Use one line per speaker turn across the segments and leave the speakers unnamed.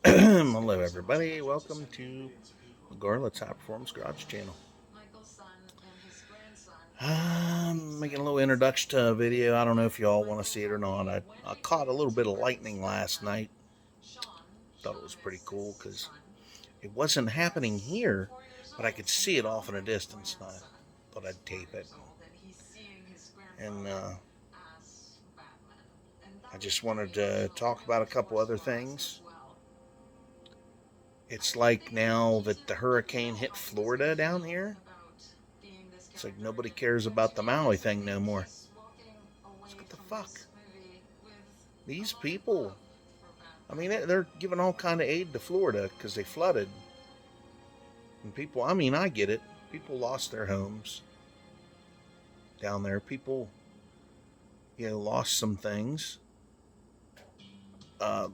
Hello, everybody. Welcome to the Garlet's High Performance Garage channel. I'm making a little introduction to a video. I don't know if y'all want to see it or not. I caught a little bit of lightning last night. Thought it was pretty cool because it wasn't happening here, but I could see it off in a distance. And I thought I'd tape it. And I just wanted to talk about a couple other things. It's like now that the hurricane hit Florida down here, it's like nobody cares about the Maui thing no more. What the fuck? These people, I mean, they're giving all kind of aid to Florida because they flooded. And people, I mean, I get it. People lost their homes down there. People, lost some things. A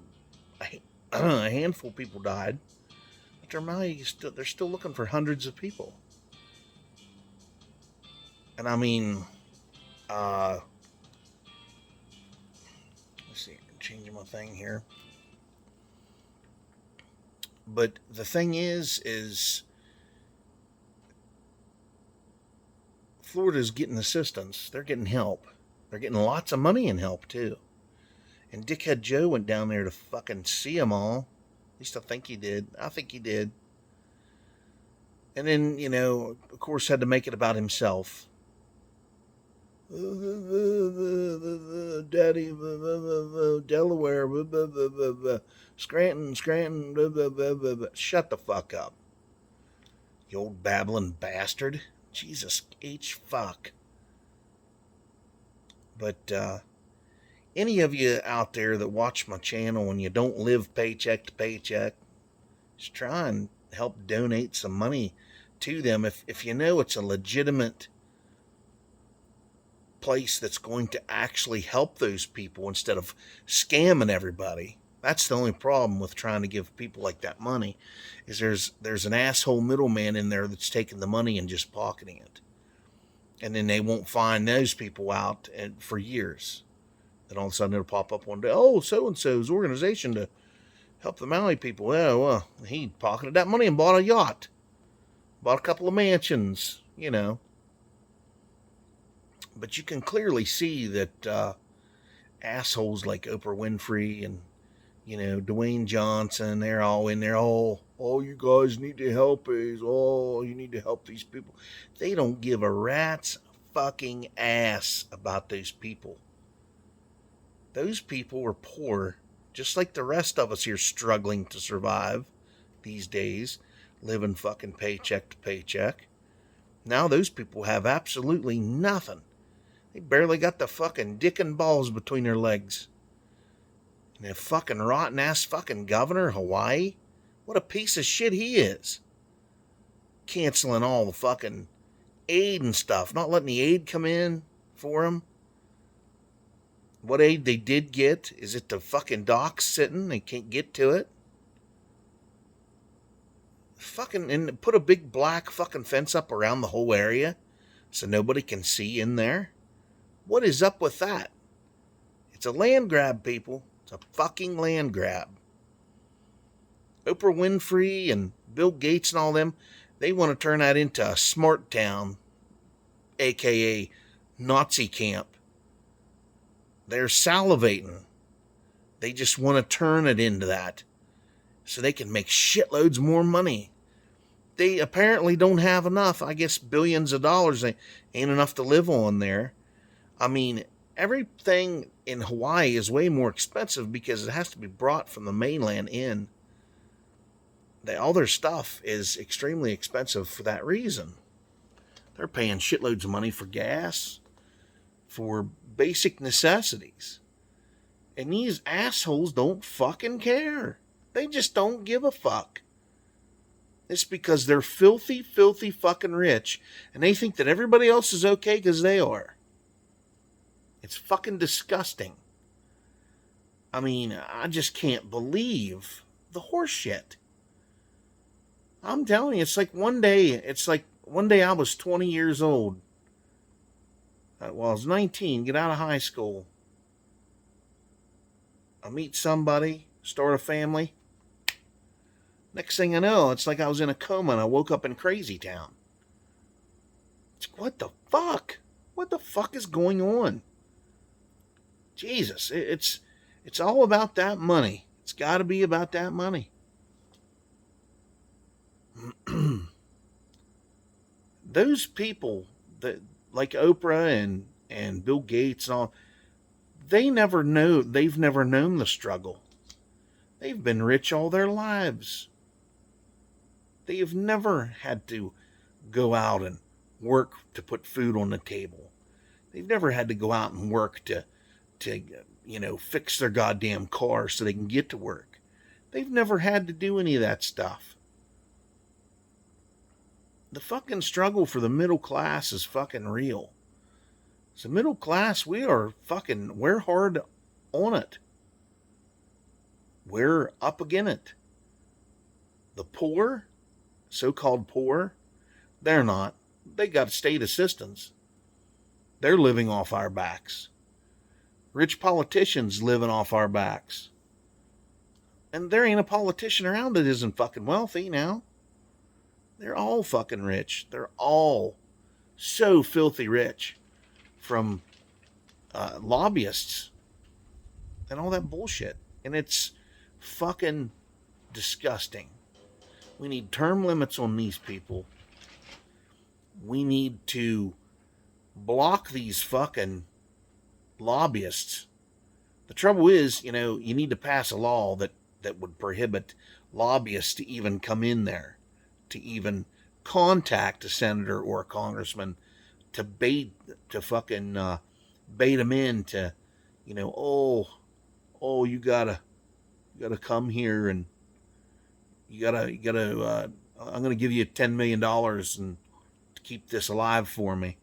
handful of people died. But they're still looking for hundreds of people. And I mean, let's see, I'm changing my thing here. But the thing is Florida's getting assistance. They're getting help. They're getting lots of money and help too. And Dickhead Joe went down there to fucking see them all. At least I think he did. And then, of course, had to make it about himself. Daddy, Delaware, Scranton, shut the fuck up. You old babbling bastard. Jesus H fuck. But, any of you out there that watch my channel and you don't live paycheck to paycheck, just try and help donate some money to them. If you know it's a legitimate place that's going to actually help those people instead of scamming everybody. That's the only problem with trying to give people like that money, is there's an asshole middleman in there that's taking the money and just pocketing it. And then they won't find those people out for years. Then all of a sudden it'll pop up one day, oh, so-and-so's organization to help the Maui people. Yeah, well, he pocketed that money and bought a yacht. Bought a couple of mansions, But you can clearly see that assholes like Oprah Winfrey and, Dwayne Johnson, they're all in there. Oh, you guys need to help us. Oh, you need to help these people. They don't give a rat's fucking ass about those people. Those people are poor, just like the rest of us here struggling to survive these days, living fucking paycheck to paycheck. Now those people have absolutely nothing. They barely got the fucking dick and balls between their legs. And that fucking rotten ass fucking governor of Hawaii, what a piece of shit he is. Canceling all the fucking aid and stuff, not letting the aid come in for him. What aid they did get is at the fucking docks sitting. They can't get to it. Fucking, and put a big black fucking fence up around the whole area so nobody can see in there. What is up with that? It's a land grab, people. It's a fucking land grab. Oprah Winfrey and Bill Gates and all them, they want to turn that into a smart town, aka Nazi camp. They're salivating. They just want to turn it into that so they can make shitloads more money. They apparently don't have enough. I guess billions of dollars ain't enough to live on there. I mean, everything in Hawaii is way more expensive because it has to be brought from the mainland in. All their stuff is extremely expensive for that reason. They're paying shitloads of money for gas, for basic necessities. And these assholes don't fucking care. They just don't give a fuck. It's because they're filthy, filthy fucking rich, and they think that everybody else is okay because they are. It's fucking disgusting. I mean, I just can't believe the horse shit. I'm telling you, it's like one day I was 20 years old. Well, I was 19, get out of high school. I meet somebody, start a family. Next thing I know, it's like I was in a coma and I woke up in Crazy Town. It's like, what the fuck? What the fuck is going on? Jesus, it's all about that money. It's got to be about that money. Those people that like Oprah and Bill Gates and all, they've never known the struggle. They've been rich all their lives. They have never had to go out and work to put food on the table. They've never had to go out and work to fix their goddamn car so they can get to work. They've never had to do any of that stuff. The fucking struggle for the middle class is fucking real. So middle class, we're hard on it. We're up against it. The poor, so-called poor, they're not. They got state assistance. They're living off our backs. Rich politicians living off our backs. And there ain't a politician around that isn't fucking wealthy now. They're all fucking rich. They're all so filthy rich from lobbyists and all that bullshit. And it's fucking disgusting. We need term limits on these people. We need to block these fucking lobbyists. The trouble is, you need to pass a law that would prohibit lobbyists to even come in there, to even contact a senator or a congressman, to bait them in to, you gotta come here and you gotta I'm gonna give you $10 million and to keep this alive for me.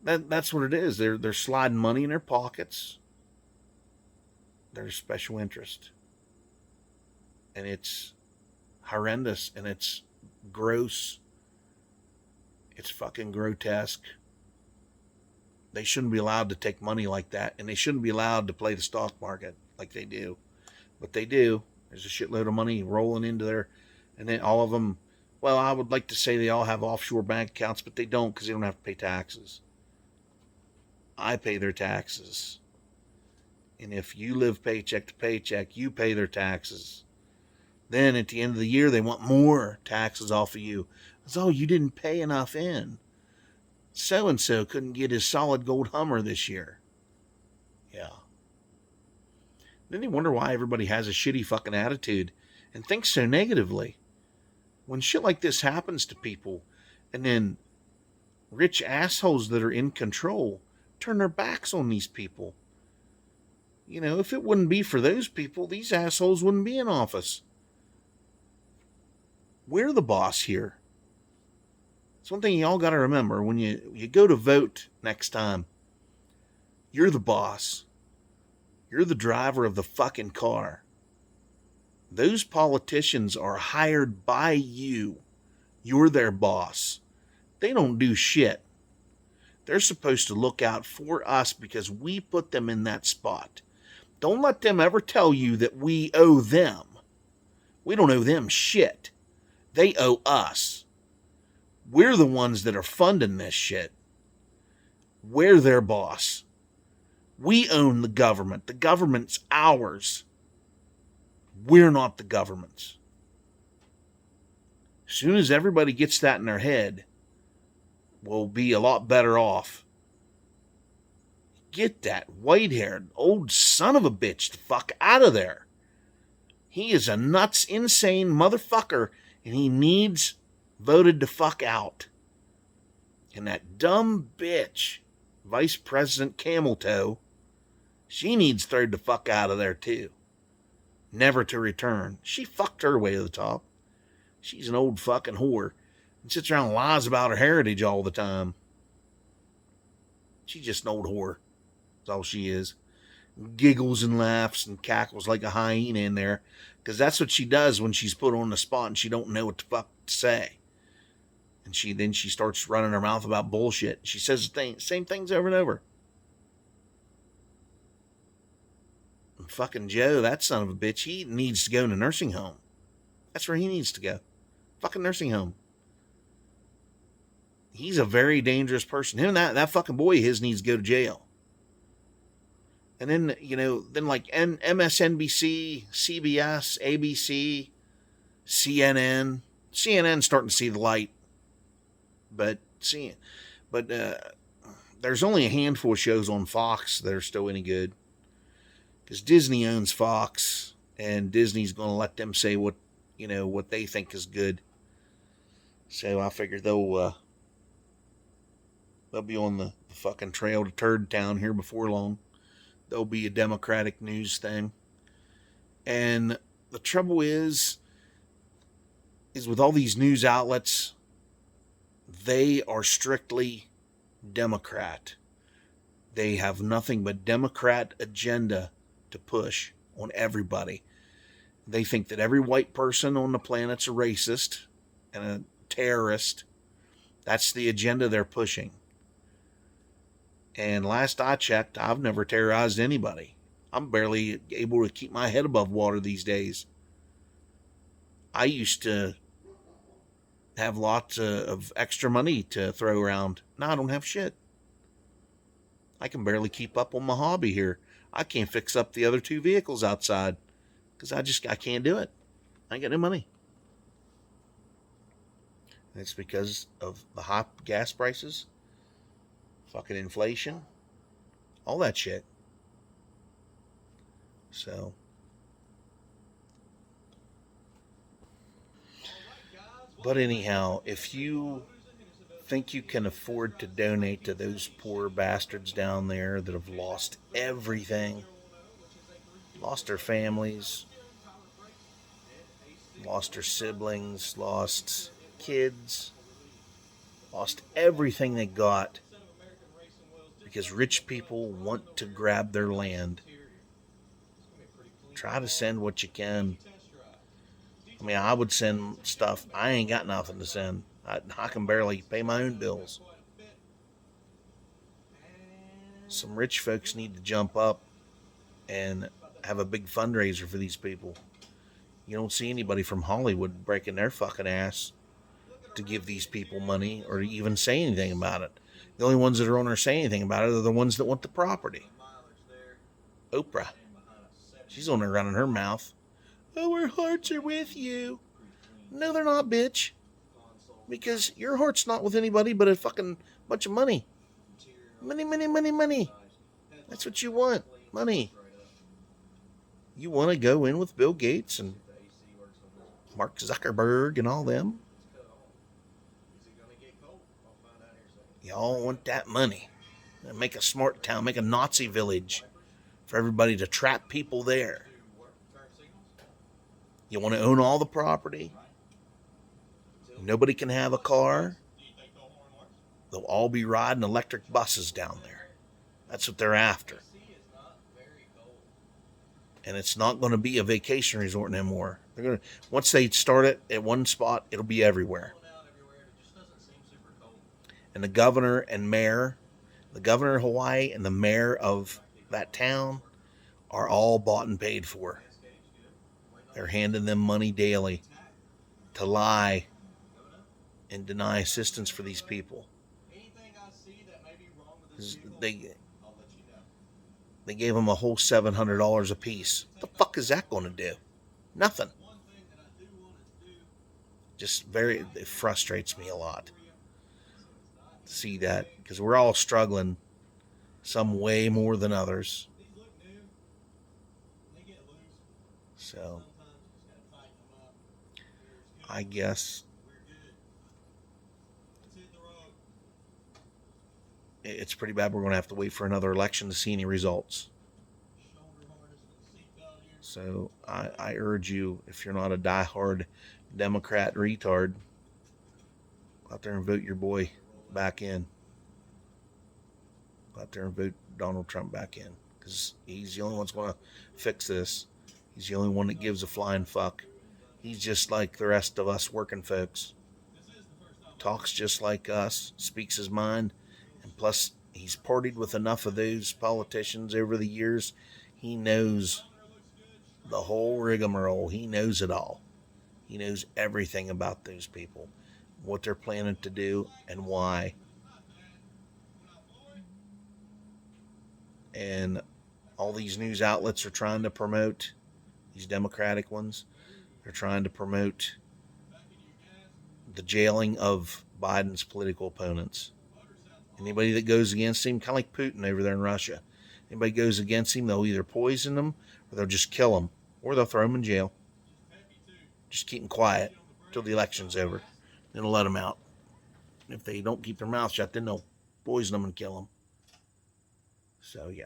That's what it is. They're sliding money in their pockets. They're special interest. And it's horrendous and it's gross. It's fucking grotesque. They shouldn't be allowed to take money like that, and they shouldn't be allowed to play the stock market like they do. But they do. There's a shitload of money rolling into there, and then all of them, well, I would like to say they all have offshore bank accounts, but they don't because they don't have to pay taxes. I pay their taxes. And if you live paycheck to paycheck, you pay their taxes. Then at the end of the year, they want more taxes off of you. It's, you didn't pay enough in. So-and-so couldn't get his solid gold Hummer this year. Yeah. Then they wonder why everybody has a shitty fucking attitude and thinks so negatively. When shit like this happens to people, and then rich assholes that are in control turn their backs on these people. If it wouldn't be for those people, these assholes wouldn't be in office. We're the boss here. It's one thing you all got to remember when you go to vote next time. You're the boss. You're the driver of the fucking car. Those politicians are hired by you. You're their boss. They don't do shit. They're supposed to look out for us because we put them in that spot. Don't let them ever tell you that we owe them. We don't owe them shit. They owe us. We're the ones that are funding this shit. We're their boss. We own the government. The government's ours. We're not the government's. As soon as everybody gets that in their head, we'll be a lot better off. Get that white-haired old son of a bitch the fuck out of there. He is a nuts, insane motherfucker, and he needs voted the fuck out. And that dumb bitch, Vice President Camel Toe, she needs thrown the fuck out of there too. Never to return. She fucked her way to the top. She's an old fucking whore and sits around and lies about her heritage all the time. She's just an old whore. That's all she is. Giggles and laughs and cackles like a hyena in there, because that's what she does when she's put on the spot and she don't know what the fuck to say. And she starts running her mouth about bullshit. She says the same things over and over. fucking Joe, that son of a bitch, he needs to go in a nursing home. That's where he needs to go. Fucking nursing home. He's a very dangerous person. Him and that fucking boy of his needs to go to jail. And then, then like MSNBC, CBS, ABC, CNN. CNN's starting to see the light. But there's only a handful of shows on Fox that are still any good. Because Disney owns Fox, and Disney's going to let them say what they think is good. So I figure they'll be on the fucking trail to Turd Town here before long. There'll be a Democratic news thing. And the trouble is with all these news outlets, they are strictly Democrat. They have nothing but Democrat agenda to push on everybody. They think that every white person on the planet's a racist and a terrorist. That's the agenda they're pushing. And last I checked, I've never terrorized anybody. I'm barely able to keep my head above water these days. I used to have lots of extra money to throw around. Now I don't have shit. I can barely keep up on my hobby here. I can't fix up the other 2 vehicles outside because I can't do it. I ain't got no money. And it's because of the high gas prices, fucking inflation, all that shit. So, but anyhow, if you think you can afford to donate to those poor bastards down there that have lost everything, lost their families, lost their siblings, lost kids, lost everything they got because rich people want to grab their land, try to send what you can. I mean, I would send stuff. I ain't got nothing to send. I can barely pay my own bills. Some rich folks need to jump up and have a big fundraiser for these people. You don't see anybody from Hollywood breaking their fucking ass to give these people money or even say anything about it. The only ones that are on there saying anything about it are the ones that want the property. Oprah. She's on there running her mouth. Oh, our hearts are with you. No, they're not, bitch. Because your heart's not with anybody but a fucking bunch of money. Money, money, money, money. That's what you want. Money. You want to go in with Bill Gates and Mark Zuckerberg and all them. Y'all want that money. Make a smart town. Make a Nazi village for everybody to trap people there. You want to own all the property. Nobody can have a car. They'll all be riding electric buses down there. That's what they're after. And it's not going to be a vacation resort anymore. Once they start it at one spot, it'll be everywhere. And the governor of Hawaii and the mayor of that town are all bought and paid for. They're handing them money daily to lie and deny assistance for these people. They gave them a whole $700 a piece. What the fuck is that going to do? Nothing. It frustrates me a lot to see that, because we're all struggling, some way more than others. So, I guess it's pretty bad. We're going to have to wait for another election to see any results. So I urge you, if you're not a diehard Democrat retard, go out there and vote your boy back in. Go out there and vote Donald Trump back in, because he's the only one that's going to fix this. He's the only one that gives a flying fuck. He's just like the rest of us working folks. Talks just like us, speaks his mind, and plus he's partied with enough of those politicians over the years. He knows the whole rigmarole. He knows it all. He knows everything about those people, what they're planning to do, and why. And all these news outlets are trying to promote, these Democratic ones, they're trying to promote the jailing of Biden's political opponents. Anybody that goes against him, kind of like Putin over there in Russia, anybody goes against him, they'll either poison them or they'll just kill him or they'll throw him in jail. Just keep them quiet till the election's over. Then they'll let them out. If they don't keep their mouth shut, then they'll poison them and kill them. So, yeah.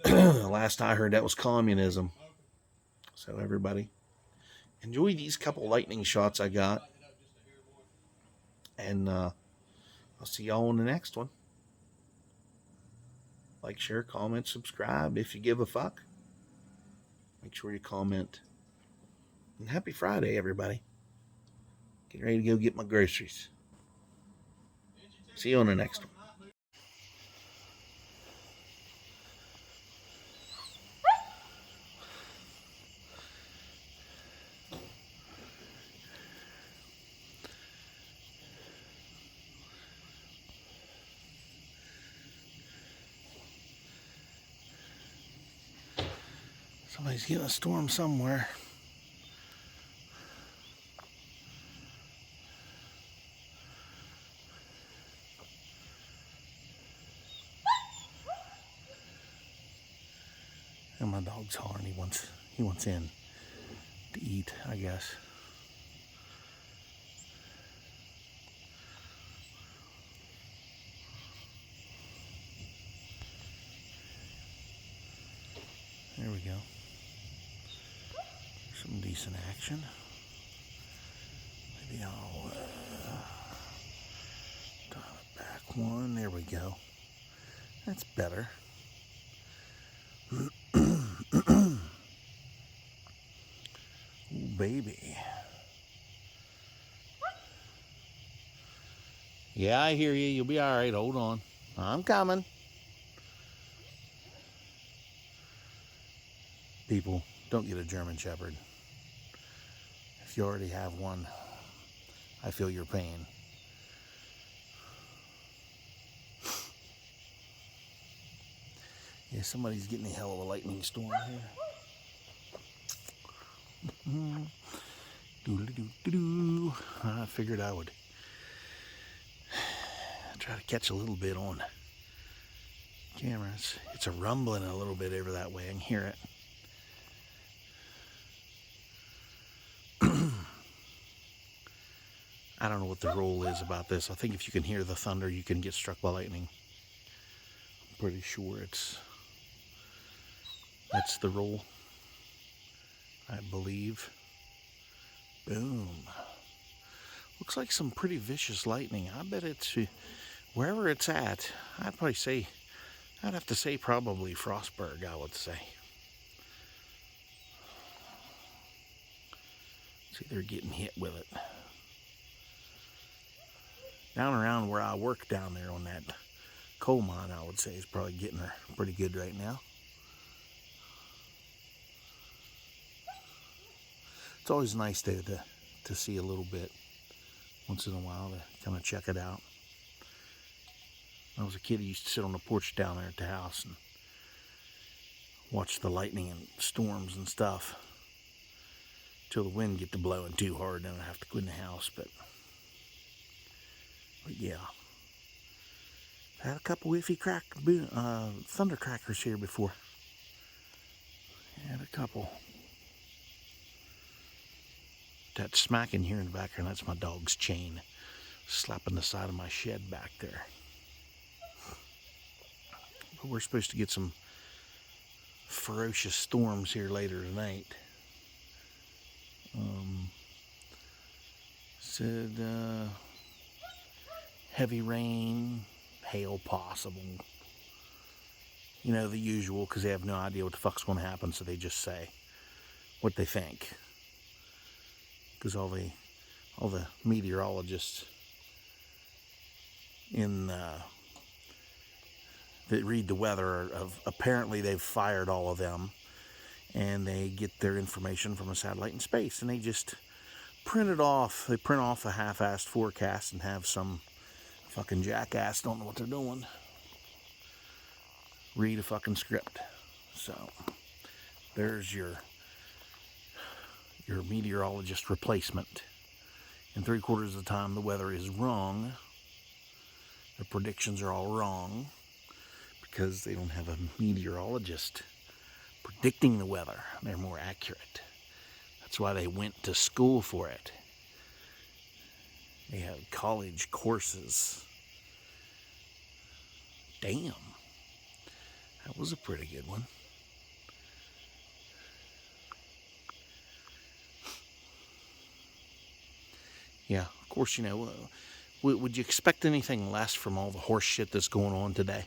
Last I heard, that was communism. So, everybody, enjoy these couple lightning shots I got. And I'll see y'all on the next one. Like, share, comment, subscribe if you give a fuck. Make sure you comment. And happy Friday, everybody. Getting ready to go get my groceries. See you on the next one. Somebody's getting a storm somewhere. And my dog's hollering. He wants in to eat, I guess. There we go. Some decent action. Maybe I'll dial it back one. There we go. That's better. Ooh, baby. Yeah, I hear you. You'll be all right. Hold on. I'm coming. People, don't get a German Shepherd. If you already have one, I feel your pain. Yeah, somebody's getting a hell of a lightning storm here. Doodle-doo-doo-doo. I figured I would try to catch a little bit on camera. It's a rumbling a little bit over that way. I can hear it. I don't know what the rule is about this. I think if you can hear the thunder, you can get struck by lightning. I'm pretty sure that's the rule. I believe. Boom. Looks like some pretty vicious lightning. I bet it's wherever it's at. I'd have to say probably Frostburg, I would say. See, they're getting hit with it. Down around where I work down there on that coal mine, I would say, is probably getting her pretty good right now. It's always nice to see a little bit once in a while to kind of check it out. When I was a kid, I used to sit on the porch down there at the house and watch the lightning and storms and stuff till the wind get to blowing too hard, then I have to go in the house. But yeah, I've had a couple whiffy thunder crackers here before. Had a couple. That smacking here in the background, that's my dog's chain slapping the side of my shed back there. But we're supposed to get some ferocious storms here later tonight. Said heavy rain, hail possible. You know, the usual, because they have no idea what the fuck's going to happen, so they just say what they think. Because all the meteorologists in that read the weather of apparently they've fired all of them, and they get their information from a satellite in space, and they just print it off. They print off a half-assed forecast and have some fucking jackass, don't know what they're doing, read a fucking script. So there's your meteorologist replacement. And 3/4 of the time the weather is wrong. The predictions are all wrong because they don't have a meteorologist predicting the weather. They're more accurate. That's why they went to school for it. They have college courses. Damn. That was a pretty good one. Yeah, of course, would you expect anything less from all the horse shit that's going on today?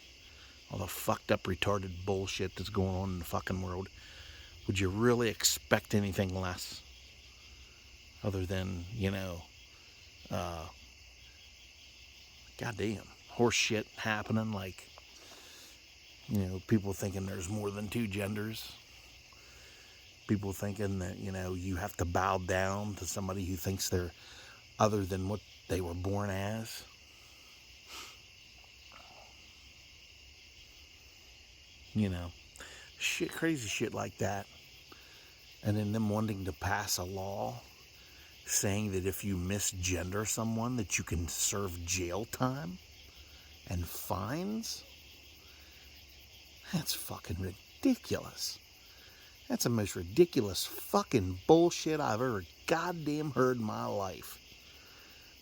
All the fucked up, retarded bullshit that's going on in the fucking world. Would you really expect anything less? Other than, goddamn, horse shit happening, like, people thinking there's more than two genders. People thinking that, you have to bow down to somebody who thinks they're other than what they were born as. Shit, crazy shit like that. And then them wanting to pass a law saying that if you misgender someone that you can serve jail time and fines. That's fucking ridiculous. That's the most ridiculous fucking bullshit I've ever goddamn heard in my life.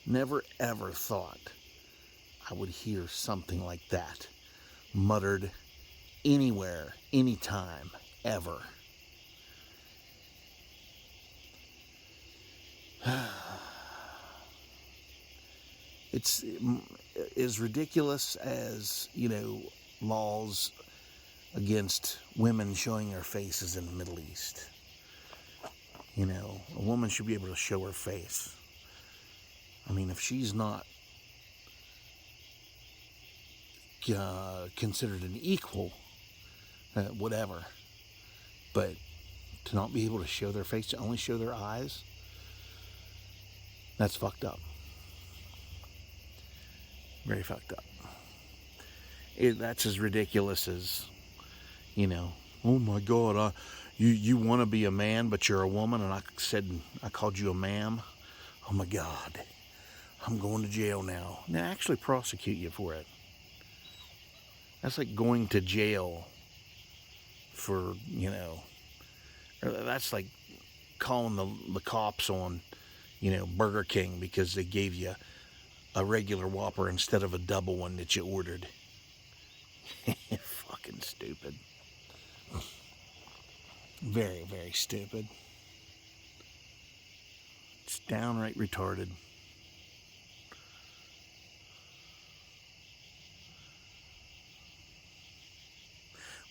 Never ever thought I would hear something like that muttered anywhere, anytime, ever. It's as ridiculous as, laws against women showing their faces in the Middle East. A woman should be able to show her face. I mean, if she's not considered an equal, whatever. But to not be able to show their face, to only show their eyes, that's fucked up. Very fucked up. That's as ridiculous as, oh my God, you want to be a man, but you're a woman, and I called you a ma'am. Oh my God, I'm going to jail now. They actually prosecute you for it. That's like going to jail for, that's like calling the cops on, Burger King because they gave you a regular Whopper instead of a double one that you ordered. Fucking stupid. Very, very stupid. It's downright retarded.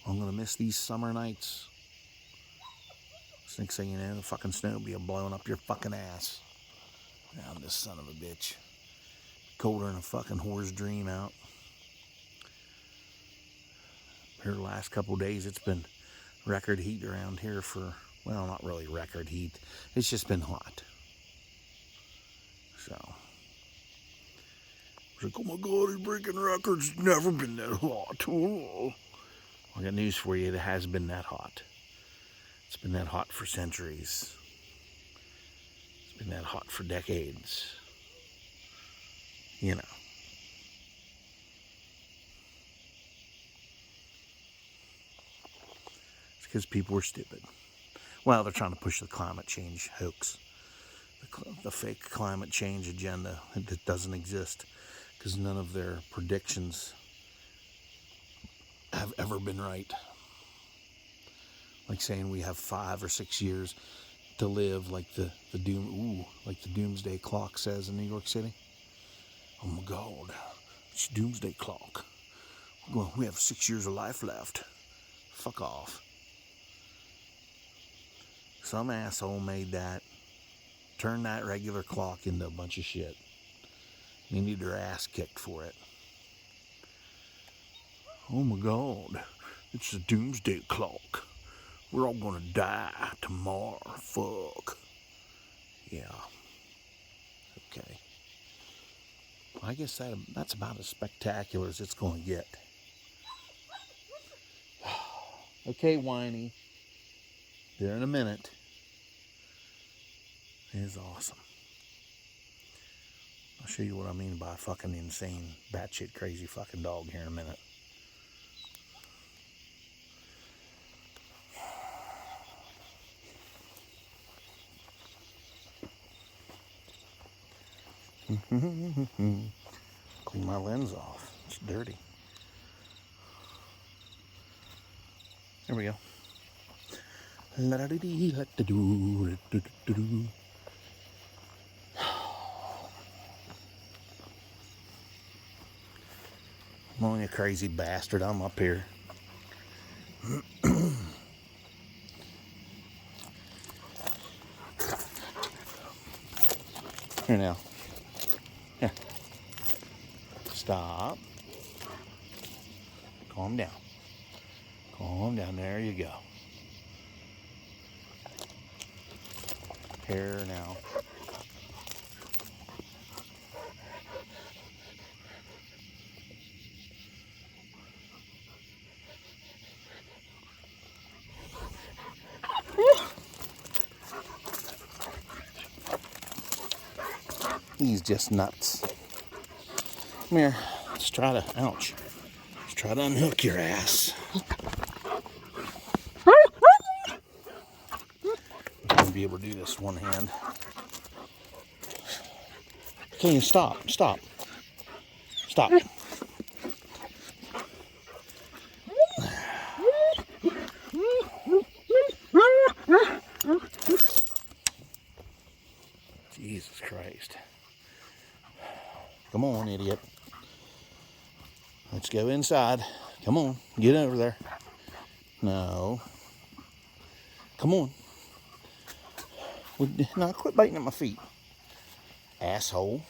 I'm going to miss these summer nights. Next thing you know, the fucking snow will be blowing up your fucking ass. Now, this son of a bitch. Colder than a fucking whore's dream out. Here the last couple days, it's been record heat around here for, well, not really record heat. It's just been hot. So, it's like, oh my God, he's breaking records. It's never been that hot. Oh. I got news for you. It has been that hot. It's been that hot for centuries. It's been that hot for decades. It's because people are stupid. Well, they're trying to push the climate change hoax. The fake climate change agenda that doesn't exist. Because none of their predictions have ever been right. Like saying we have 5 or 6 years to live, like the doomsday clock says in New York City. Oh my God, it's doomsday clock. Well, we have 6 years of life left. Fuck off. Some asshole made that, turned that regular clock into a bunch of shit. They need their ass kicked for it. Oh my God, it's the doomsday clock. We're all gonna die tomorrow. Fuck. Yeah. Okay. I guess that's about as spectacular as it's gonna get. Okay, whiny. There in a minute. It is awesome. I'll show you what I mean by a fucking insane, batshit crazy fucking dog here in a minute. Clean my lens off. It's dirty. There we go. Come on, you crazy bastard. I'm up here. Here now. Here. Stop. Calm down. Calm down. There you go. Here now. He's just nuts. Come here. Let's try to, ouch. Let's try to unhook your ass. I'm gonna be able to do this one hand. Can you stop? Stop. Stop. Jesus Christ. Come on, idiot. Let's go inside. Come on, get over there. No. Come on. Now quit biting at my feet. Asshole.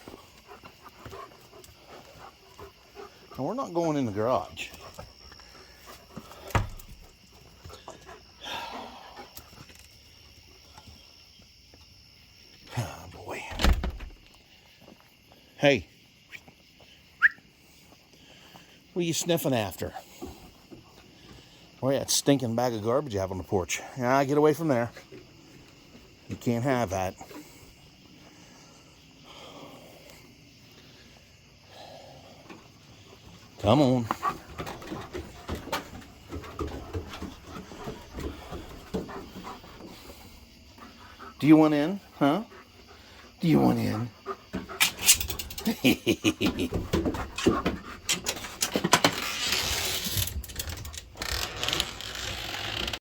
Now we're not going in the garage. Oh boy. Hey. What are you sniffing after? Oh yeah, that stinking bag of garbage you have on the porch. Yeah, get away from there. You can't have that. Come on. Do you want in? Huh? Do you want in?